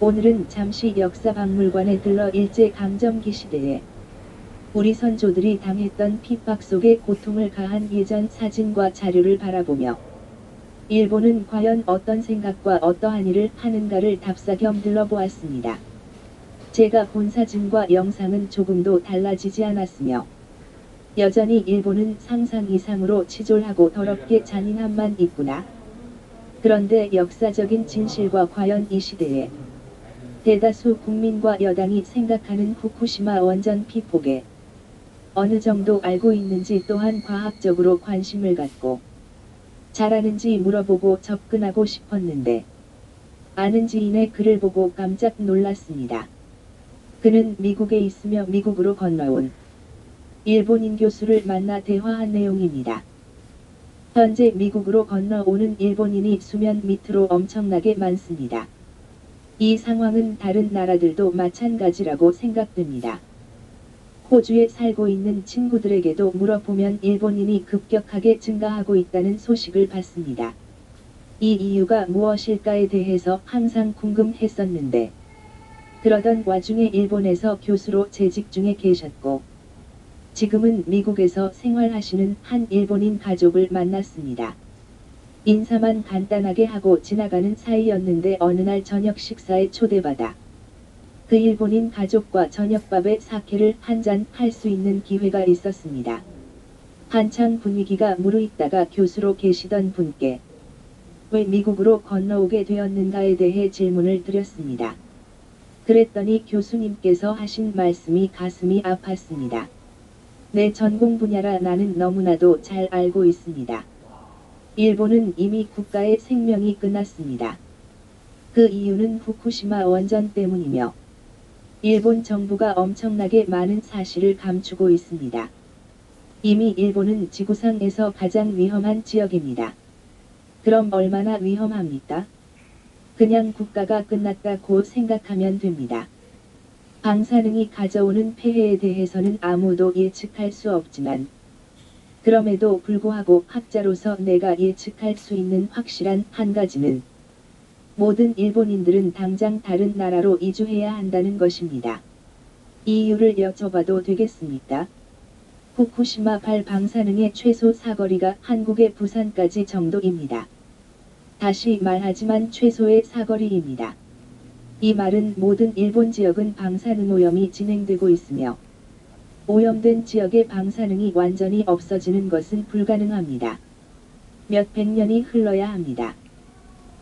오늘은 잠시 역사박물관에 들러 일제강점기 시대에 우리 선조들이 당했던 핍박 속의 고통을 가한 예전 사진과 자료를 바라보며 일본은 과연 어떤 생각과 어떠한 일을 하는가를 답사 겸 들러보았습니다. 제가 본 사진과 영상은 조금도 달라지지 않았으며 여전히 일본은 상상 이상으로 치졸하고 더럽게 잔인함만 있구나. 그런데 역사적인 진실과 과연 이 시대에 대다수 국민과 여당이 생각하는 후쿠시마 원전 피폭에 어느 정도 알고 있는지 또한 과학적으로 관심을 갖고 잘 아는지 물어보고 접근하고 싶었는데 아는 지인의 글을 보고 깜짝 놀랐습니다. 그는 미국에 있으며 미국으로 건너온 일본인 교수를 만나 대화한 내용입니다. 현재 미국으로 건너오는 일본인이 수면 밑으로 엄청나게 많습니다. 이 상황은 다른 나라들도 마찬가지라고 생각됩니다. 호주에 살고 있는 친구들에게도 물어보면 일본인이 급격하게 증가하고 있다는 소식을 받습니다. 이 이유가 무엇일까에 대해서 항상 궁금했었는데 그러던 와중에 일본에서 교수로 재직 중에 계셨고 지금은 미국에서 생활하시는 한 일본인 가족을 만났습니다. 인사만 간단하게 하고 지나가는 사이였는데 어느 날 저녁 식사에 초대받아 그 일본인 가족과 저녁밥에 사케를 한 잔 할 수 있는 기회가 있었습니다. 한창 분위기가 무르익다가 교수로 계시던 분께 왜 미국으로 건너오게 되었는가에 대해 질문을 드렸습니다. 그랬더니 교수님께서 하신 말씀이 가슴이 아팠습니다. 내 전공 분야라 나는 너무나도 잘 알고 있습니다. 일본은 이미 국가의 생명이 끝났습니다. 그 이유는 후쿠시마 원전 때문이며 일본 정부가 엄청나게 많은 사실을 감추고 있습니다. 이미 일본은 지구상에서 가장 위험한 지역입니다. 그럼 얼마나 위험합니까? 그냥 국가가 끝났다고 생각하면 됩니다. 방사능이 가져오는 폐해에 대해서는 아무도 예측할 수 없지만 그럼에도 불구하고 학자로서 내가 예측할 수 있는 확실한 한 가지는 모든 일본인들은 당장 다른 나라로 이주해야 한다는 것입니다. 이유를 여쭤봐도 되겠습니까? 후쿠시마 발 방사능의 최소 사거리가 한국의 부산까지 정도입니다. 다시 말하지만 최소의 사거리입니다. 이 말은 모든 일본 지역은 방사능 오염이 진행되고 있으며 오염된 지역의 방사능이 완전히 없어지는 것은 불가능합니다. 몇백 년이 흘러야 합니다.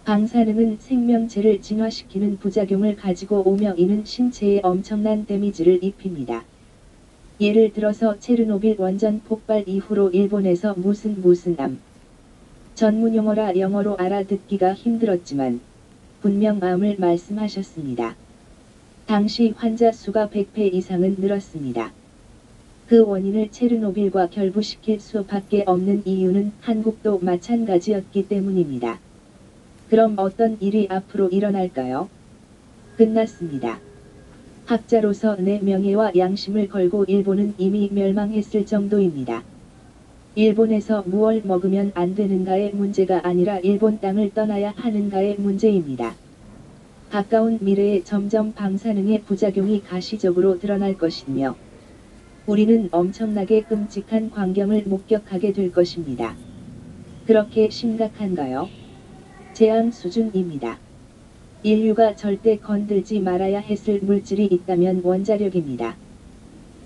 방사능은 생명체를 진화시키는 부작용을 가지고 오며 이는 신체에 엄청난 데미지를 입힙니다. 예를 들어서 체르노빌 원전 폭발 이후로 일본에서 무슨 암 전문 용어라 영어로 알아듣기가 힘들었지만 분명 암을 말씀하셨습니다. 당시 환자 수가 100배 이상은 늘었습니다. 그 원인을 체르노빌과 결부시킬 수밖에 없는 이유는 한국도 마찬가지였기 때문입니다. 그럼 어떤 일이 앞으로 일어날까요? 끝났습니다. 학자로서 내 명예와 양심을 걸고 일본은 이미 멸망했을 정도입니다. 일본에서 무얼 먹으면 안 되는가의 문제가 아니라 일본 땅을 떠나야 하는가의 문제입니다. 가까운 미래에 점점 방사능의 부작용이 가시적으로 드러날 것이며 우리는 엄청나게 끔찍한 광경을 목격하게 될 것입니다. 그렇게 심각한가요? 재앙 수준입니다. 인류가 절대 건들지 말아야 했을 물질이 있다면 원자력입니다.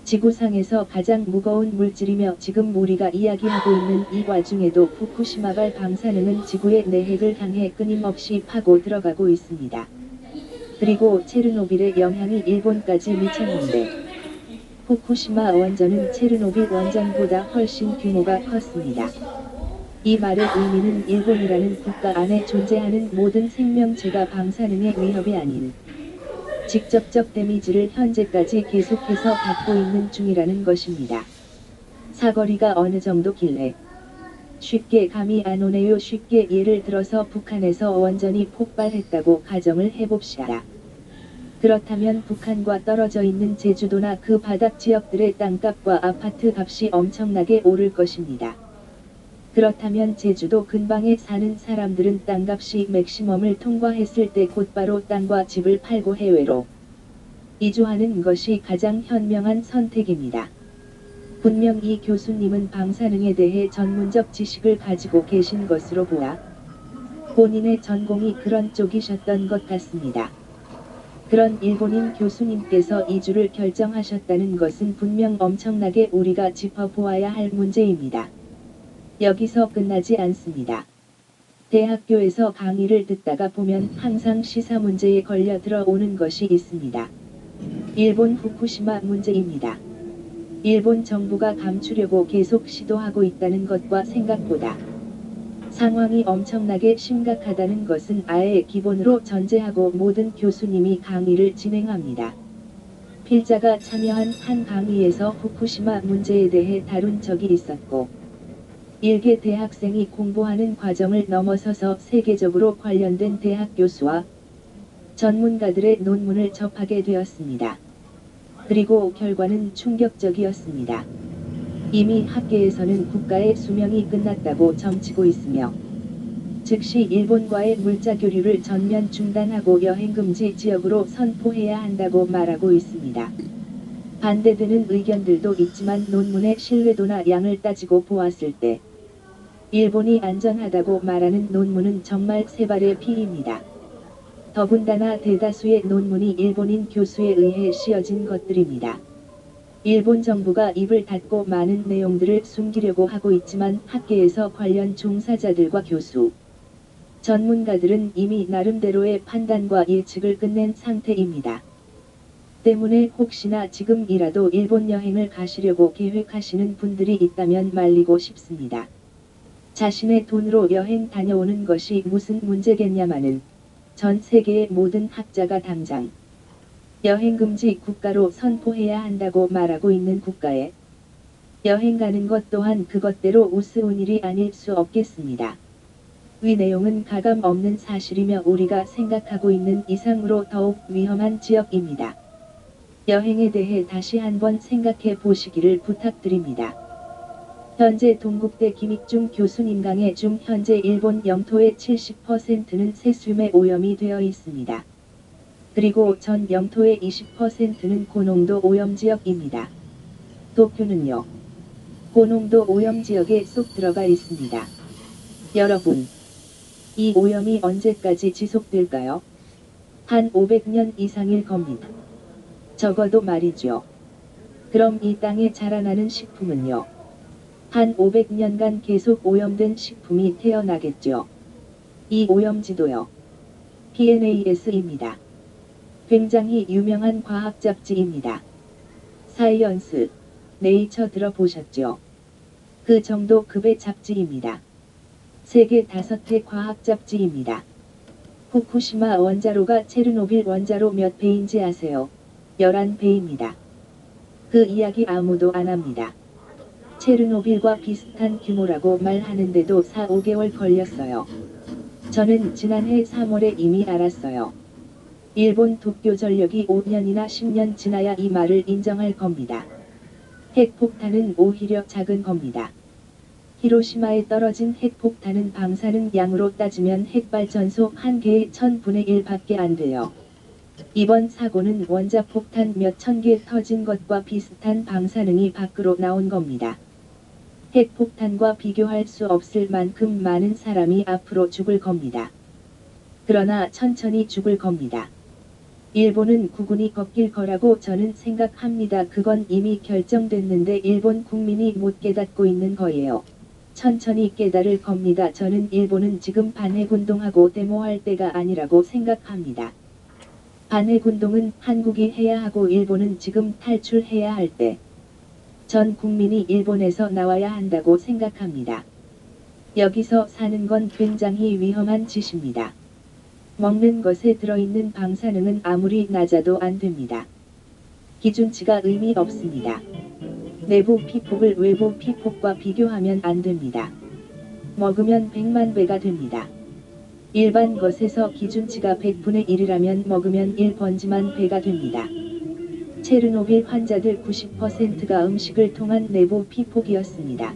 지구상에서 가장 무거운 물질이며 지금 우리가 이야기하고 있는 이 와중에도 후쿠시마발 방사능은 지구의 내핵을 향해 끊임없이 파고 들어가고 있습니다. 그리고 체르노빌의 영향이 일본까지 미쳤는데 후쿠시마 원전은 체르노빌 원전보다 훨씬 규모가 컸습니다. 이 말의 의미는 일본이라는 국가 안에 존재하는 모든 생명체가 방사능의 위협이 아닌 직접적 데미지를 현재까지 계속해서 받고 있는 중이라는 것입니다. 사거리가 어느 정도 길래 쉽게 감이 안 오네요. 쉽게 예를 들어서 북한에서 원전이 폭발했다고 가정을 해봅시다. 그렇다면 북한과 떨어져 있는 제주도나 그 바닥 지역들의 땅값과 아파트 값이 엄청나게 오를 것입니다. 그렇다면 제주도 근방에 사는 사람들은 땅값이 맥시멈을 통과했을 때 곧바로 땅과 집을 팔고 해외로 이주하는 것이 가장 현명한 선택입니다. 분명 이 교수님은 방사능에 대해 전문적 지식을 가지고 계신 것으로 보아 본인의 전공이 그런 쪽이셨던 것 같습니다. 그런 일본인 교수님께서 이주를 결정하셨다는 것은 분명 엄청나게 우리가 짚어보아야 할 문제입니다. 여기서 끝나지 않습니다. 대학교에서 강의를 듣다가 보면 항상 시사 문제에 걸려 들어오는 것이 있습니다. 일본 후쿠시마 문제입니다. 일본 정부가 감추려고 계속 시도하고 있다는 것과 생각보다 상황이 엄청나게 심각하다는 것은 아예 기본으로 전제하고 모든 교수님이 강의를 진행합니다. 필자가 참여한 한 강의에서 후쿠시마 문제에 대해 다룬 적이 있었고, 일개 대학생이 공부하는 과정을 넘어서서 세계적으로 관련된 대학 교수와 전문가들의 논문을 접하게 되었습니다. 그리고 결과는 충격적이었습니다. 이미 학계에서는 국가의 수명이 끝났다고 점치고 있으며 즉시 일본과의 물자 교류를 전면 중단하고 여행금지 지역으로 선포해야 한다고 말하고 있습니다. 반대되는 의견들도 있지만 논문의 신뢰도나 양을 따지고 보았을 때 일본이 안전하다고 말하는 논문은 정말 세 발의 피입니다. 더군다나 대다수의 논문이 일본인 교수에 의해 씌어진 것들입니다. 일본 정부가 입을 닫고 많은 내용들을 숨기려고 하고 있지만 학계에서 관련 종사자들과 교수, 전문가들은 이미 나름대로의 판단과 예측을 끝낸 상태입니다. 때문에 혹시나 지금이라도 일본 여행을 가시려고 계획하시는 분들이 있다면 말리고 싶습니다. 자신의 돈으로 여행 다녀오는 것이 무슨 문제겠냐마는 전 세계의 모든 학자가 당장 여행금지 국가로 선포해야 한다고 말하고 있는 국가에 여행 가는 것 또한 그것대로 우스운 일이 아닐 수 없겠습니다. 위 내용은 가감 없는 사실이며 우리가 생각하고 있는 이상으로 더욱 위험한 지역입니다. 여행에 대해 다시 한번 생각해 보시기를 부탁드립니다. 현재 동국대 김익중 교수님 강의 중 현재 일본 영토의 70%는 세슘에 오염이 되어 있습니다. 그리고 전 영토의 20%는 고농도 오염지역입니다. 도쿄는요, 고농도 오염지역에 쏙 들어가 있습니다. 여러분, 이 오염이 언제까지 지속될까요? 한 500년 이상일 겁니다. 적어도 말이죠. 그럼 이 땅에 자라나는 식품은요, 한 500년간 계속 오염된 식품이 태어나겠죠. 이 오염지도요, PNAS입니다. 굉장히 유명한 과학 잡지입니다. 사이언스, 네이처 들어보셨죠? 그 정도 급의 잡지입니다. 세계 5회 과학 잡지입니다. 후쿠시마 원자로가 체르노빌 원자로 몇 배인지 아세요? 11배입니다. 그 이야기 아무도 안 합니다. 체르노빌과 비슷한 규모라고 말하는데도 4-5개월 걸렸어요. 저는 지난해 3월에 이미 알았어요. 일본 도쿄전력이 5년이나 10년 지나야 이 말을 인정할 겁니다. 핵폭탄은 오히려 작은 겁니다. 히로시마에 떨어진 핵폭탄은 방사능 양으로 따지면 핵발전소 한 개의 1000분의 1밖에 안 돼요. 이번 사고는 원자폭탄 몇 천 개 터진 것과 비슷한 방사능이 밖으로 나온 겁니다. 핵폭탄과 비교할 수 없을 만큼 많은 사람이 앞으로 죽을 겁니다. 그러나 천천히 죽을 겁니다. 일본은 구군이 꺾일 거라고 저는 생각합니다. 그건 이미 결정됐는데 일본 국민이 못 깨닫고 있는 거예요. 천천히 깨달을 겁니다. 저는 일본은 지금 반핵운동하고 데모할 때가 아니라고 생각합니다. 반핵운동은 한국이 해야 하고 일본은 지금 탈출해야 할 때, 전 국민이 일본에서 나와야 한다고 생각합니다. 여기서 사는 건 굉장히 위험한 짓입니다. 먹는 것에 들어있는 방사능은 아무리 낮아도 안 됩니다. 기준치가 의미 없습니다. 내부 피폭을 외부 피폭과 비교하면 안 됩니다. 먹으면 100만 배가 됩니다. 일반 것에서 기준치가 100분의 1이라면 먹으면 1번지만 배가 됩니다. 체르노빌 환자들 90%가 음식을 통한 내부 피폭이었습니다.